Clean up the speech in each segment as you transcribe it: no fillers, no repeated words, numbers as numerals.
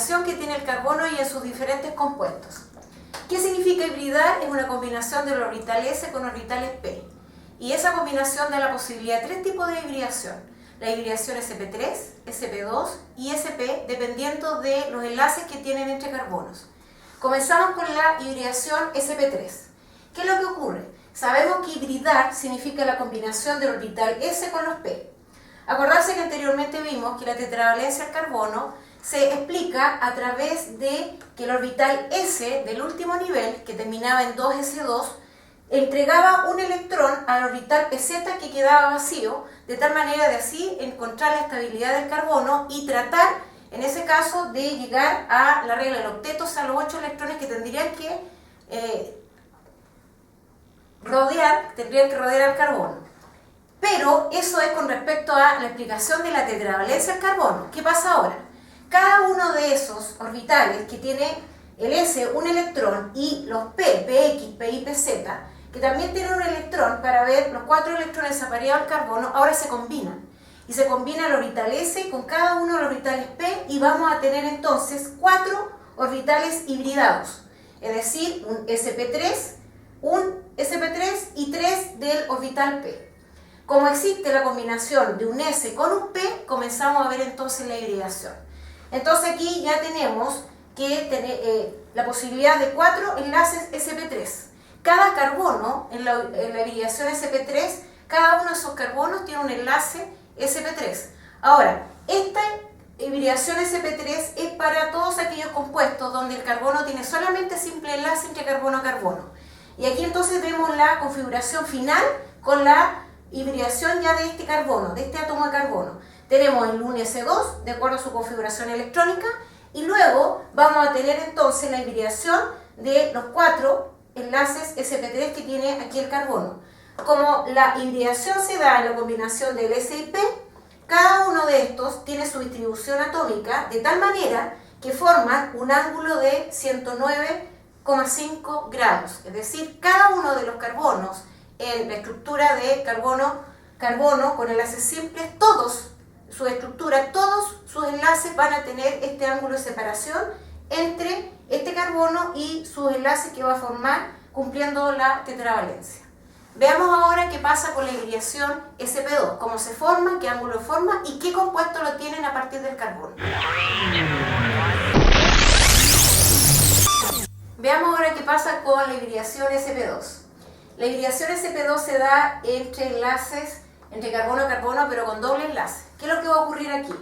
combinación que tiene el carbono y en sus diferentes compuestos. ¿Qué significa hibridar? Es una combinación del orbital S con orbitales P. Y esa combinación da la posibilidad de tres tipos de hibridación. La hibridación sp3, sp2 y sp, dependiendo de los enlaces que tienen entre carbonos. Comenzamos con la hibridación sp3. ¿Qué es lo que ocurre? Sabemos que hibridar significa la combinación del orbital S con los P. Acordarse que anteriormente vimos que la tetravalencia del carbono se explica a través de que el orbital S del último nivel, que terminaba en 2s2, entregaba un electrón al orbital PZ que quedaba vacío, de tal manera de así encontrar la estabilidad del carbono y tratar, en ese caso, de llegar a la regla del octeto, o sea, los 8 electrones que tendrían que rodear al carbono. Pero eso es con respecto a la explicación de la tetravalencia del carbono. ¿Qué pasa ahora? Cada uno de esos orbitales que tiene el S un electrón y los P, PX, PY, PZ, que también tienen un electrón para ver los 4 electrones apareados al carbono, ahora se combinan. Y se combina el orbital S con cada uno de los orbitales P y vamos a tener entonces 4 orbitales hibridados. Es decir, un sp3 y 3 del orbital P. Como existe la combinación de un S con un P, comenzamos a ver entonces la hibridación. Entonces aquí ya tenemos que la posibilidad de 4 enlaces sp3. Cada carbono en la hibridación sp3, cada uno de esos carbonos tiene un enlace sp3. Ahora, esta hibridación sp3 es para todos aquellos compuestos donde el carbono tiene solamente simple enlace entre carbono a carbono. Y aquí entonces vemos la configuración final con la hibridación ya de este carbono, de este átomo de carbono. Tenemos el 1s2 de acuerdo a su configuración electrónica y luego vamos a tener entonces la hibridación de los 4 enlaces sp3 que tiene aquí el carbono. Como la hibridación se da en la combinación del S y P, cada uno de estos tiene su distribución atómica de tal manera que forman un ángulo de 109,5 grados. Es decir, cada uno de los carbonos en la estructura de carbono con enlaces simples, todos sus enlaces van a tener este ángulo de separación entre este carbono y sus enlaces que va a formar cumpliendo la tetravalencia. Veamos ahora qué pasa con la hibridación sp2, cómo se forma, qué ángulo forma y qué compuesto lo tienen a partir del carbono. Veamos ahora qué pasa con la hibridación sp2. La hibridación sp2 se da entre enlaces, entre carbono a carbono, pero con doble enlace. ¿Qué es lo que va a ocurrir aquí?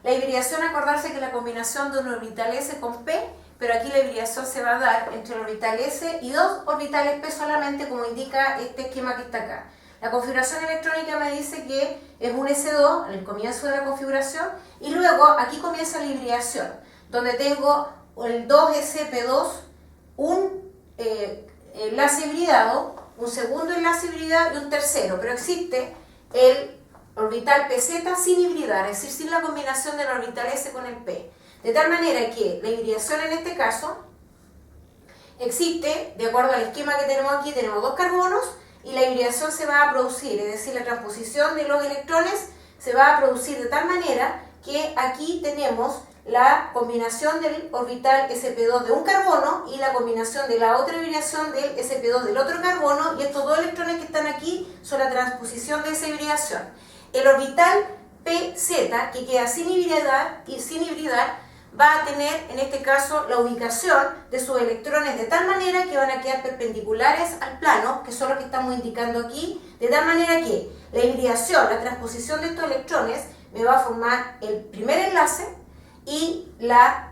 La hibridación, acordarse que es la combinación de un orbital S con P, pero aquí la hibridación se va a dar entre el orbital S y 2 orbitales P solamente, como indica este esquema que está acá. La configuración electrónica me dice que es un S2 en el comienzo de la configuración, y luego aquí comienza la hibridación, donde tengo el 2sp2, un enlace hibridado, un segundo enlace hibridado y un tercero, pero existe el orbital PZ sin hibridar, es decir, sin la combinación del orbital S con el P. De tal manera que la hibridación en este caso existe, de acuerdo al esquema que tenemos aquí, tenemos 2 carbonos y la hibridación se va a producir, es decir, la transposición de los electrones se va a producir de tal manera que aquí tenemos la combinación del orbital sp2 de un carbono y la combinación de la otra hibridación del sp2 del otro carbono, y estos 2 electrones que están aquí son la transposición de esa hibridación. El orbital PZ, que queda sin hibridar, va a tener en este caso la ubicación de sus electrones de tal manera que van a quedar perpendiculares al plano, que son los que estamos indicando aquí, de tal manera que la hibridación, la transposición de estos electrones me va a formar el primer enlace, y la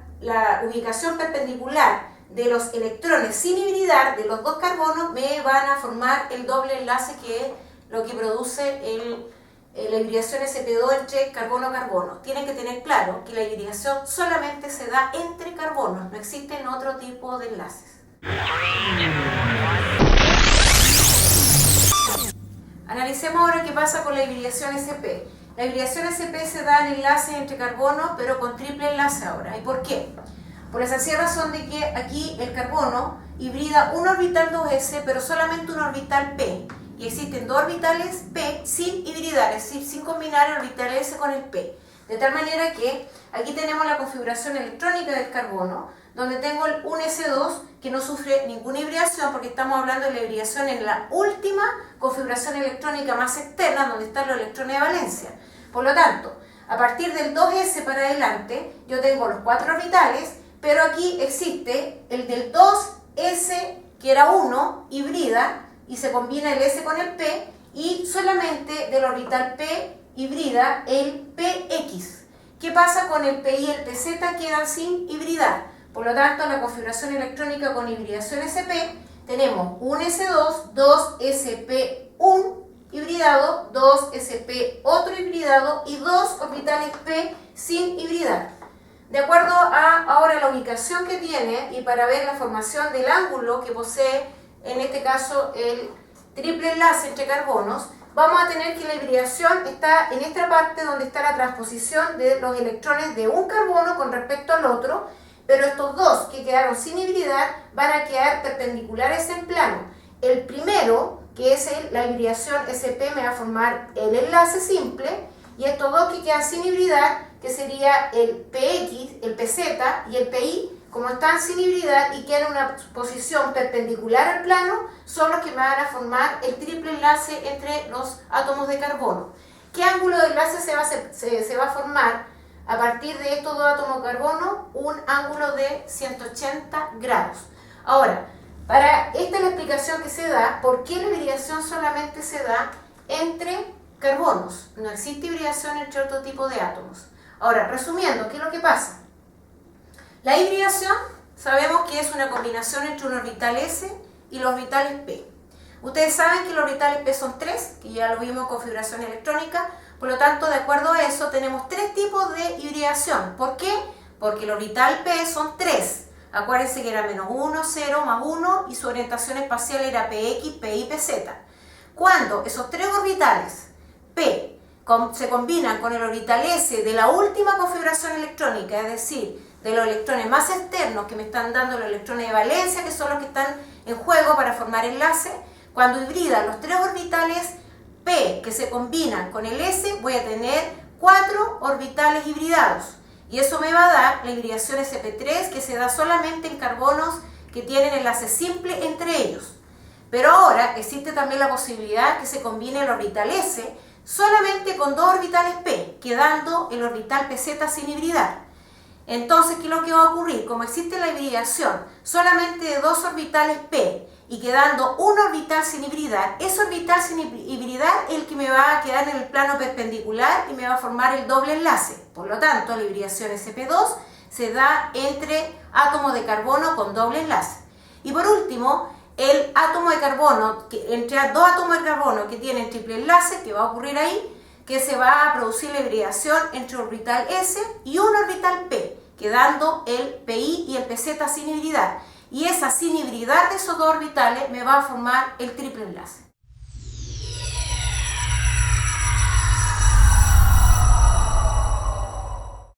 ubicación perpendicular de los electrones sin hibridar de los 2 carbonos me van a formar el doble enlace, que es lo que produce la hibridación sp2 entre carbono a carbono. Tienen que tener claro que la hibridación solamente se da entre carbonos, no existen otro tipo de enlaces. Analicemos ahora qué pasa con la hibridación sp. La hibridación sp se da en enlaces entre carbono, pero con triple enlace ahora. ¿Y por qué? Por la sencilla razón de que aquí el carbono hibrida un orbital 2s, pero solamente un orbital p. Y existen 2 orbitales p sin hibridar, es decir, sin combinar el orbital s con el p. De tal manera que aquí tenemos la configuración electrónica del carbono, donde tengo un S2 que no sufre ninguna hibridación, porque estamos hablando de la hibridación en la última configuración electrónica más externa, donde están los electrones de valencia. Por lo tanto, a partir del 2s para adelante, yo tengo los 4 orbitales, pero aquí existe el del 2s, que era 1, hibrida, y se combina el s con el p, y solamente del orbital p hibrida el px. ¿Qué pasa con el pi y el pz? Quedan sin hibridar. Por lo tanto, en la configuración electrónica con hibridación sp, tenemos un S2, 2sp1 hibridado, 2sp otro hibridado y 2 orbitales p sin hibridar. De acuerdo a ahora la ubicación que tiene y para ver la formación del ángulo que posee, en este caso, el triple enlace entre carbonos, vamos a tener que la hibridación está en esta parte donde está la transposición de los electrones de un carbono con respecto al otro, pero estos dos que quedaron sin hibridar van a quedar perpendiculares en plano. El primero, que es la hibridación SP, me va a formar el enlace simple, y estos dos que quedan sin hibridar, que sería el PX, el PZ y el PI, como están sin hibridar y quedan en una posición perpendicular al plano, son los que me van a formar el triple enlace entre los átomos de carbono. ¿Qué ángulo de enlace se va a formar? A partir de estos dos átomos de carbono, un ángulo de 180 grados. Ahora, esta es la explicación que se da, por qué la hibridación solamente se da entre carbonos. No existe hibridación entre otro tipo de átomos. Ahora, resumiendo, ¿qué es lo que pasa? La hibridación sabemos que es una combinación entre un orbital S y los orbitales P. Ustedes saben que los orbitales P son 3, que ya lo vimos en configuración electrónica. Por lo tanto, de acuerdo a eso, tenemos 3 tipos de hibridación. ¿Por qué? Porque el orbital P son 3. Acuérdense que era menos 1, 0, más 1 y su orientación espacial era PX, PY, PZ. Cuando esos 3 orbitales P se combinan con el orbital S de la última configuración electrónica, es decir, de los electrones más externos que me están dando los electrones de valencia, que son los que están en juego para formar enlace, cuando hibridan los 3 orbitales P que se combinan con el S, voy a tener 4 orbitales hibridados. Y eso me va a dar la hibridación sp3, que se da solamente en carbonos que tienen enlace simple entre ellos. Pero ahora existe también la posibilidad que se combine el orbital S solamente con 2 orbitales P, quedando el orbital PZ sin hibridar. Entonces, ¿qué es lo que va a ocurrir? Como existe la hibridación solamente de 2 orbitales P y quedando un orbital sin hibridar, ese orbital sin hibridar es el que me va a quedar en el plano perpendicular y me va a formar el doble enlace. Por lo tanto, la hibridación sp2 se da entre átomos de carbono con doble enlace. Y por último, el átomo de carbono, entre 2 átomos de carbono que tienen triple enlace, que va a ocurrir ahí, que se va a producir la hibridación entre orbital S y un orbital P, quedando el PI y el PZ sin hibridar. Y esa sin hibridar de esos 2 orbitales me va a formar el triple enlace.